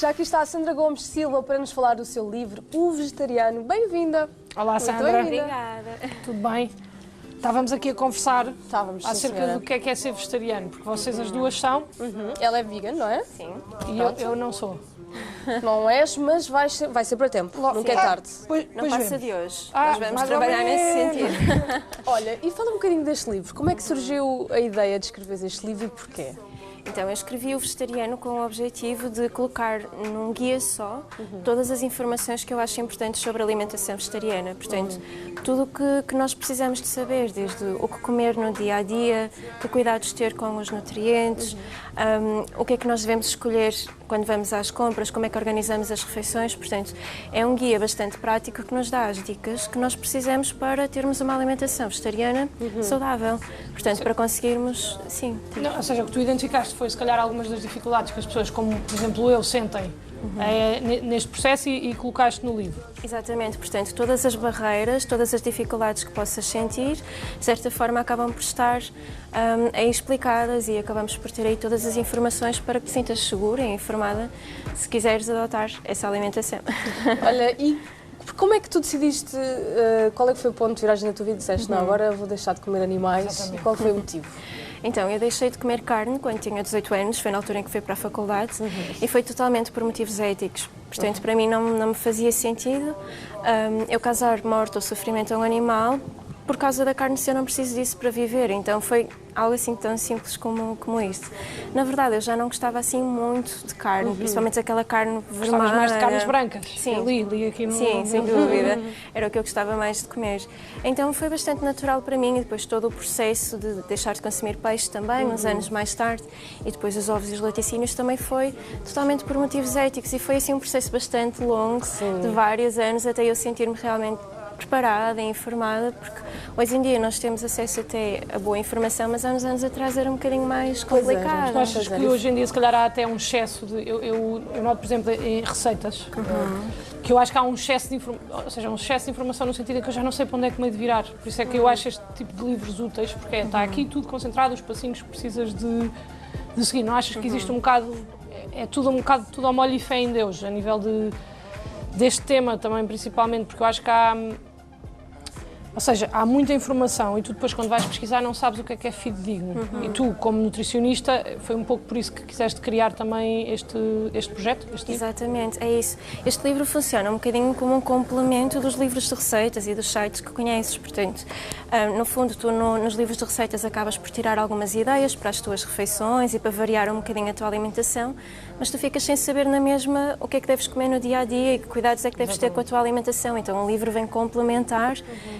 Já aqui está a Sandra Gomes Silva para nos falar do seu livro O Vegetariano. Bem-vinda! Olá, Sandra. Obrigada. Tudo bem? Estávamos aqui a conversar acerca senhora. do que é ser vegetariano, porque vocês as duas são Ela é vegan, não é? Sim. e eu não sou. Não és, mas vai ser para tempo. Nunca é tarde. Não passa de hoje. Ah, Nós vamos mais ou trabalhar nesse menos. sentido. Olha, e fala um bocadinho deste livro. Como é que surgiu a ideia de escrever este livro e porquê? Então, eu escrevi o Vegetariano com o objetivo de colocar num guia só todas as informações que eu acho importantes sobre a alimentação vegetariana. Portanto, tudo o que nós precisamos de saber, desde o que comer no dia-a-dia, que cuidados ter com os nutrientes, o que é que nós devemos escolher quando vamos às compras, como é que organizamos as refeições. Portanto, é um guia bastante prático que nos dá as dicas que nós precisamos para termos uma alimentação vegetariana saudável. Portanto, para conseguirmos, sim. Não, ou seja, o que tu identificaste foi, se calhar, algumas das dificuldades que as pessoas, como, por exemplo, eu, sentem neste processo e colocaste no livro. Exatamente, portanto, todas as barreiras, todas as dificuldades que possas sentir, de certa forma acabam por estar aí explicadas e acabamos por ter aí todas as informações para que te sintas segura e informada se quiseres adotar essa alimentação. Olha, e como é que tu decidiste, qual é que foi o ponto de viragem na tua vida? Disseste, não, agora vou deixar de comer animais. Exatamente. E qual foi o motivo? Então, eu deixei de comer carne quando tinha 18 anos, foi na altura em que fui para a faculdade, e foi totalmente por motivos éticos. Portanto, para mim não me fazia sentido eu causar morte ou sofrimento a um animal por causa da carne, se eu não preciso disso para viver. Então foi algo assim tão simples como isso. Na verdade, eu já não gostava assim muito de carne, principalmente aquela carne vermelha. Gostavas mais de carnes brancas? Sim. Eu li aqui no... Sim, sem dúvida. Era o que eu gostava mais de comer. Então foi bastante natural para mim, e depois todo o processo de deixar de consumir peixe também, uns anos mais tarde, e depois os ovos e os laticínios também foi totalmente por motivos éticos, e foi assim um processo bastante longo, de vários anos, até eu sentir-me realmente preparada e informada, porque hoje em dia nós temos acesso até a boa informação, mas há uns anos atrás era um bocadinho mais complicado. Tu achas que hoje em dia, se calhar, há até um excesso de... Eu noto, por exemplo, em receitas, que eu acho que há um excesso de informação, ou seja, um excesso de informação no sentido em que eu já não sei para onde é que me hei de virar. Por isso é que eu acho este tipo de livros úteis, porque está aqui tudo concentrado, os passinhos que precisas de seguir. Não achas que existe um bocado... É tudo um bocado tudo ao molho e fé em Deus, a nível deste tema também, principalmente, porque eu acho que há... Ou seja, há muita informação e tu depois, quando vais pesquisar, não sabes o que é fidedigno. E tu, como nutricionista, foi um pouco por isso que quiseste criar também este projeto, este livro? Exatamente, é isso. Este livro funciona um bocadinho como um complemento dos livros de receitas e dos sites que conheces. Portanto, no fundo, tu nos livros de receitas acabas por tirar algumas ideias para as tuas refeições e para variar um bocadinho a tua alimentação, mas tu ficas sem saber na mesma o que é que deves comer no dia-a-dia e que cuidados é que deves ter com a tua alimentação. Então, o livro vem complementar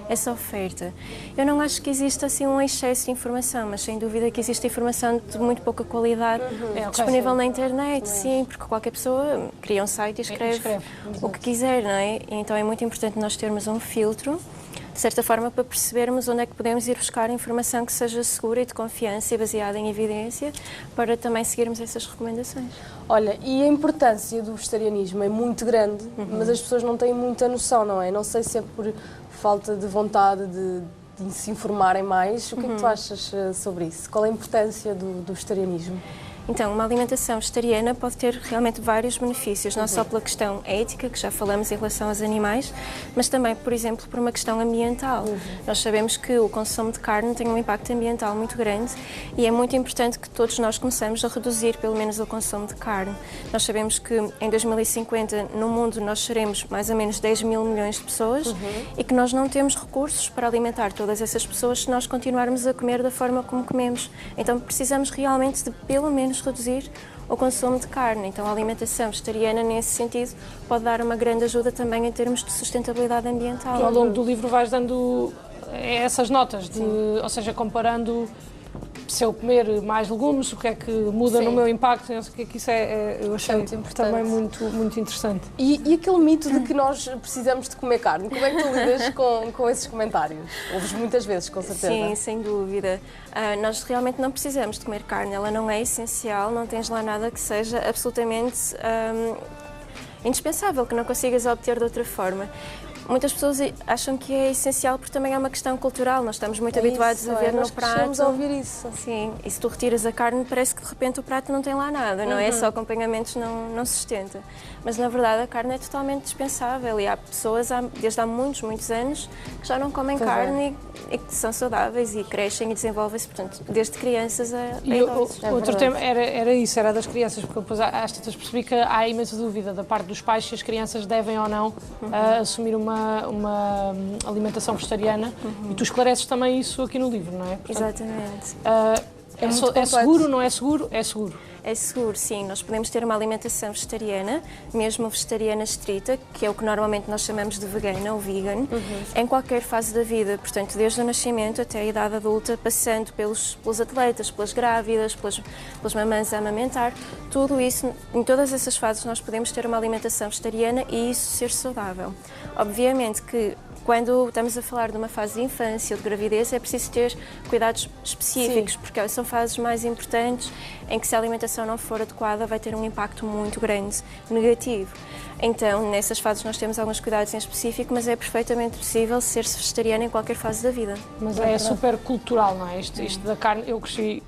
essa oferta. Eu não acho que exista assim um excesso de informação, mas sem dúvida que existe informação de muito pouca qualidade disponível na internet, sim, porque qualquer pessoa cria um site e escreve o que quiser, não é? E então é muito importante nós termos um filtro, de certa forma, para percebermos onde é que podemos ir buscar informação que seja segura e de confiança e baseada em evidência, para também seguirmos essas recomendações. Olha, e a importância do vegetarianismo é muito grande, mas as pessoas não têm muita noção, não é? Não sei se é por falta de vontade de se informarem mais. O que é que tu achas sobre isso? Qual é a importância do vegetarianismo? Então, uma alimentação vegetariana pode ter realmente vários benefícios, não só pela questão ética, que já falamos em relação aos animais, mas também, por exemplo, por uma questão ambiental. Nós sabemos que o consumo de carne tem um impacto ambiental muito grande e é muito importante que todos nós começamos a reduzir pelo menos o consumo de carne. Nós sabemos que em 2050 no mundo nós seremos mais ou menos 10 mil milhões de pessoas e que nós não temos recursos para alimentar todas essas pessoas se nós continuarmos a comer da forma como comemos. Então precisamos realmente de pelo menos reduzir o consumo de carne. Então a alimentação vegetariana, nesse sentido, pode dar uma grande ajuda também em termos de sustentabilidade ambiental. Ao longo do livro vais dando essas notas, ou seja, comparando se eu comer mais legumes, o que é que muda no meu impacto, não sei o que é que isso eu achei também muito interessante. E aquele mito de que nós precisamos de comer carne, como é que tu lidas com esses comentários? Ouves muitas vezes, com certeza. Sim, sem dúvida. Nós realmente não precisamos de comer carne, ela não é essencial, não tens lá nada que seja absolutamente indispensável, que não consigas obter de outra forma. muitas pessoas acham que é essencial porque também é uma questão cultural. Nós estamos muito habituados a ver no prato. A ouvir isso. Sim, e se tu retiras a carne, parece que de repente o prato não tem lá nada, não é? Só acompanhamentos não sustenta. Mas na verdade a carne é totalmente dispensável e há pessoas desde há muitos anos que já não comem carne e que são saudáveis e crescem e desenvolvem-se, portanto, desde crianças a idosos. Outro tema era isso, era das crianças, porque depois às tantas percebi que há imensa dúvida da parte dos pais se as crianças devem ou não assumir uma alimentação vegetariana e tu esclareces também isso aqui no livro, não é? Portanto, exatamente. É seguro, não é seguro? É seguro. É seguro, sim. Nós podemos ter uma alimentação vegetariana, mesmo vegetariana estrita, que é o que normalmente nós chamamos de vegana ou vegan, em qualquer fase da vida. Portanto, desde o nascimento até a idade adulta, passando pelos atletas, pelas grávidas, pelas mamãs a amamentar. Tudo isso, em todas essas fases, nós podemos ter uma alimentação vegetariana e isso ser saudável. Obviamente que quando estamos a falar de uma fase de infância ou de gravidez, é preciso ter cuidados específicos, porque são fases mais importantes em que se a alimentação não for adequada vai ter um impacto muito grande, negativo. Então, nessas fases nós temos alguns cuidados em específico, mas é perfeitamente possível ser-se vegetariano em qualquer fase da vida. Mas é super cultural, não é? Isto da carne, eu cresci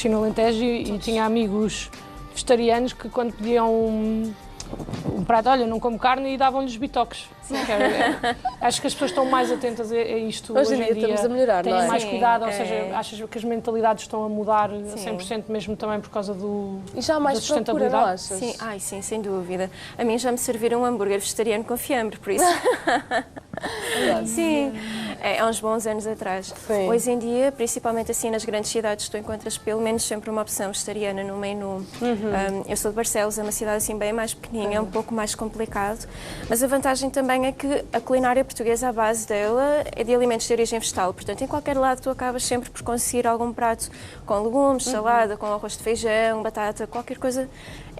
no Alentejo e tinha amigos vegetarianos que quando pediam um prato, olha, não como carne, e davam-lhes bitoques. Acho que as pessoas estão mais atentas a isto hoje em dia. Estamos a melhorar, têm não é? mais cuidado, ou seja, achas que as mentalidades estão a mudar a 100% mesmo também por causa e já há mais da sustentabilidade? Procura, não achas? Sim, sem dúvida. A mim já me serviram um hambúrguer vegetariano com fiambre, por isso. Sim, há uns bons anos atrás. Sim. Hoje em dia, principalmente assim nas grandes cidades, tu encontras pelo menos sempre uma opção vegetariana no menu. Eu sou de Barcelos, é uma cidade assim bem mais pequeninha, é um pouco mais complicado, mas a vantagem também é que a culinária portuguesa, a base dela, é de alimentos de origem vegetal. Portanto, em qualquer lado tu acabas sempre por conseguir algum prato com legumes, salada, com arroz de feijão, batata, qualquer coisa.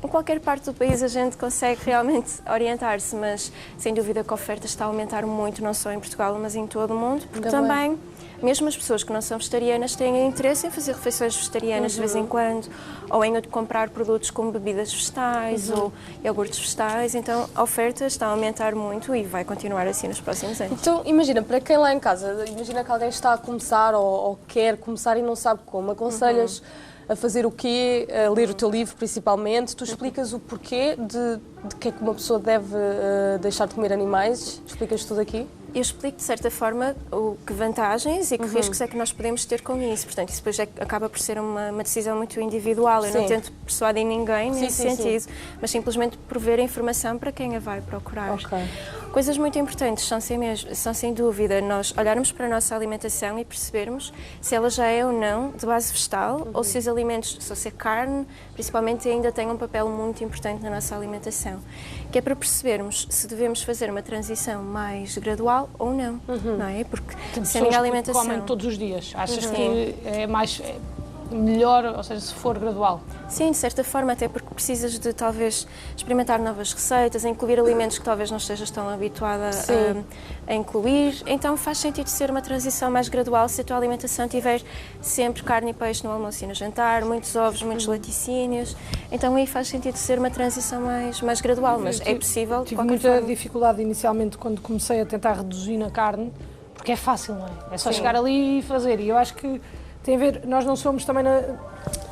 Em qualquer parte do país a gente consegue realmente orientar-se, mas sem dúvida que a oferta está a aumentar muito, não só em Portugal, mas em todo o mundo, porque também, mesmo as pessoas que não são vegetarianas têm interesse em fazer refeições vegetarianas de vez em quando, ou em comprar produtos como bebidas vegetais ou iogurtes vegetais, então a oferta está a aumentar muito e vai continuar assim nos próximos anos. Então, imagina, para quem lá em casa, imagina que alguém está a começar ou quer começar e não sabe como, aconselhas a fazer o quê? A ler o teu livro, principalmente. Tu explicas o porquê de que é que uma pessoa deve deixar de comer animais. Explicas tudo aqui? Eu explico, de certa forma, que vantagens e que riscos é que nós podemos ter com isso. Portanto, isso depois acaba por ser uma decisão muito individual. Eu não tento persuadir ninguém nesse sentido, mas simplesmente prover a informação para quem a vai procurar. Coisas muito importantes são sem dúvida nós olharmos para a nossa alimentação e percebermos se ela já é ou não de base vegetal ou se os alimentos, se a carne, principalmente, ainda têm um papel muito importante na nossa alimentação. Que é para percebermos se devemos fazer uma transição mais gradual ou não, não é? Porque se a minha alimentação... que comem todos os dias, achas que é melhor, ou seja, se for gradual? Sim, de certa forma, até porque precisas de talvez experimentar novas receitas, incluir alimentos que talvez não estejas tão habituada a incluir. Então faz sentido ser uma transição mais gradual se a tua alimentação tiver sempre carne e peixe no almoço e no jantar, muitos ovos, muitos laticínios. Então aí faz sentido ser uma transição mais gradual, mas é possível de qualquer forma. Tive muita dificuldade inicialmente quando comecei a tentar reduzir na carne, porque é fácil, não é? É só chegar ali e fazer. E eu acho que tem a ver, nós não somos também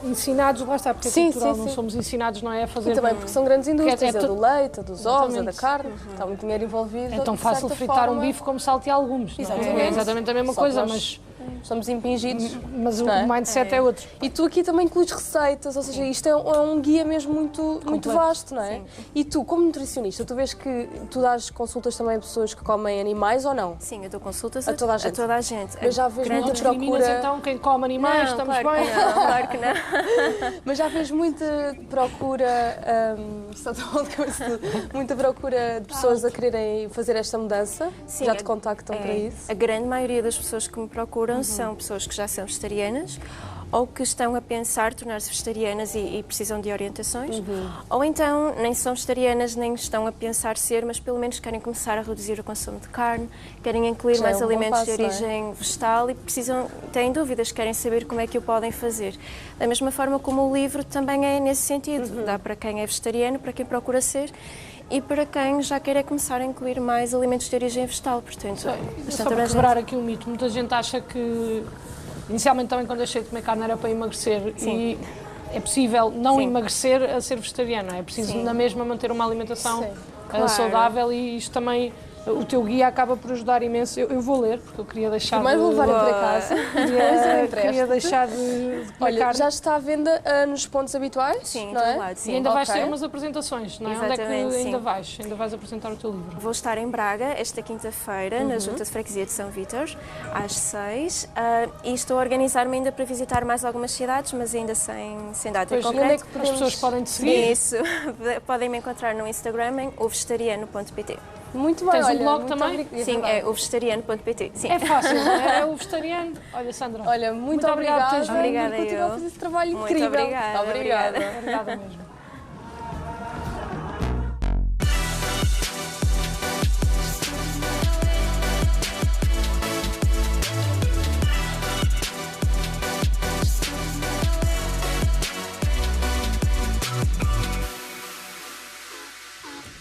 ensinados, lá está, porque é cultural, não somos ensinados, não é, a fazer... E também porque são grandes indústrias, a do leite, a dos ovos, a da carne, está muito dinheiro envolvido. É tão fácil fritar um bife como saltear legumes, não é? É exatamente a mesma coisa, mas... Estamos impingidos. Mas o mindset é outro. E tu aqui também incluís receitas, ou seja, isto é um guia mesmo muito vasto, não é? Sim. E tu, como nutricionista, tu vês que tu dás consultas também a pessoas que comem animais ou não? Sim, eu dou consultas a toda a gente. Mas já vês muita procura... então quem come animais, não, estamos claro bem? Não, claro que não. Mas já vês muita procura, muita procura de pessoas a quererem fazer esta mudança? Sim, já te contactam para isso? A grande maioria das pessoas que me procuram são pessoas que já são vegetarianas ou que estão a pensar tornar-se vegetarianas e precisam de orientações, ou então nem são vegetarianas nem estão a pensar ser, mas pelo menos querem começar a reduzir o consumo de carne, querem incluir Já é mais um bom alimentos passo, de origem vegetal e têm dúvidas, querem saber como é que o podem fazer. Da mesma forma como o livro também é nesse sentido, dá para quem é vegetariano, para quem procura ser, e para quem já quer começar a incluir mais alimentos de origem vegetal, portanto, Só bastante para abrangente. quebrar aqui um mito, muita gente acha que, inicialmente também quando deixei de comer carne era para emagrecer, e é possível não emagrecer a ser vegetariano, é preciso na mesma manter uma alimentação saudável, e isto também, o teu guia acaba por ajudar imenso. Eu vou ler, porque eu queria deixar Primeiro vou levar para casa. queria deixar de comer Olha, carne. já está à venda nos pontos habituais? Sim, não em é? todo lado, sim. E ainda vais Ok. ter umas apresentações, não é? Onde é que Exatamente, ainda sim. vais? Ainda vais apresentar o teu livro? Vou estar em Braga esta quinta-feira, na Junta de Freguesia de São Vítor, às 6, e estou a organizar-me ainda para visitar mais algumas cidades, mas ainda sem data Pois, em onde é concreto. que as pessoas podem te seguir? Isso, podem me encontrar no Instagram em ovegetariano.pt. Muito bem, Tens um olha, blog muito também? obrigada. Sim, é ovegetariano.pt. Sim. É fácil, é o vegetariano. Olha, Sandra. Olha, muito obrigada por obrigada. teres vindo. Obrigada, Continuar a eu. fazer esse trabalho Muito incrível. obrigada. Obrigada mesmo.